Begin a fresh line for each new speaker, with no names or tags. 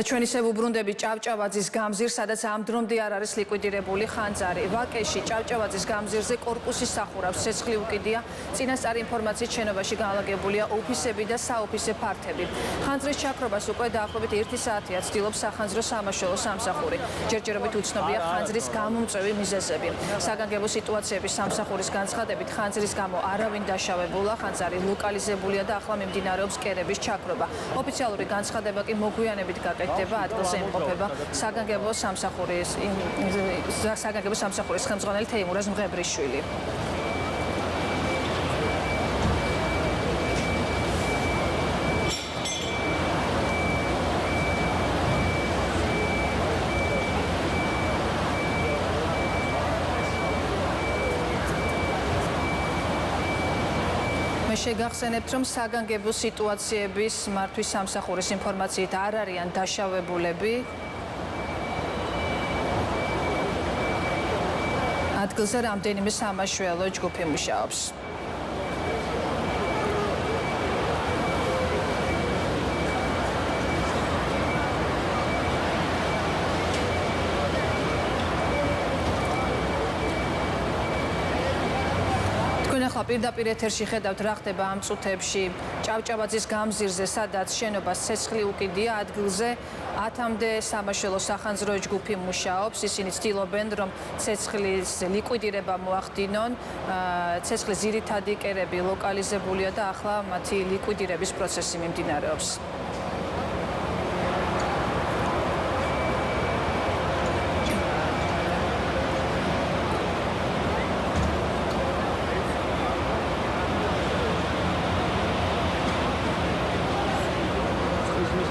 ჩვენი სევუბრუნდები ჭავჭავაძის გამზირს, სადაც ამ დრომდე არ არის ლიკვიდირებული ხანძარი. ვაკეში ჭავჭავაძის გამზირზე კორპუსის სახურავს ცეცხლი უკიდია. წინასწარი ინფორმაციით შენობაში განლაგებულია ოფისები და საოფისე ფართები. ხანძრის ჩაქრობას უკვე დაახლოებით 1 საათია ცდილობს სახანძრო სამაშველო სამსახური. ჯერჯერობით უცნობია ხანძრის გამომწვევი მიზეზები. საგანგებო სიტუაციების სამსახურის განცხადებით, ხანძრის გამო არავინ დაშავებულა, ხანძარი ლოკალიზებულია და ახლა მიმდინარეობს კერების ჩაქრობა. ოფიციალური განცხადება კი მოგვიანებით გაკეთდება. ადგილზე იმყოფება საგანგებო სამსახურის ხელმძღვანელი თეიმურაზ მღებრიშვილი. მე შეგახსენებთ, რომ საგანგებო სიტუაციების მართვის სამსახურის ინფორმაციით არ არიან დაშავებულები. ადგილზე რამდენიმე სამაშველო ჯგუფი მუშაობს. ახლა პირდაპირ ეთერში ხედავთ რა ხდება ამ წუთებში ჭავჭავაძის გამზირზე, სადაც შენობას ცეცხლი უკიდია. ადგილზე 10-მდე სამაშველო სახანძრო ჯგუფი მუშაობს. ისინი ცდილობენ, რომ ცეცხლის ლიკვიდირება მოახდინონ. ცეცხლის ძირითადი კერები ლოკალიზებულია და ახლა მათი ლიკვიდირების პროცესი მიმდინარეობს.
Biz mi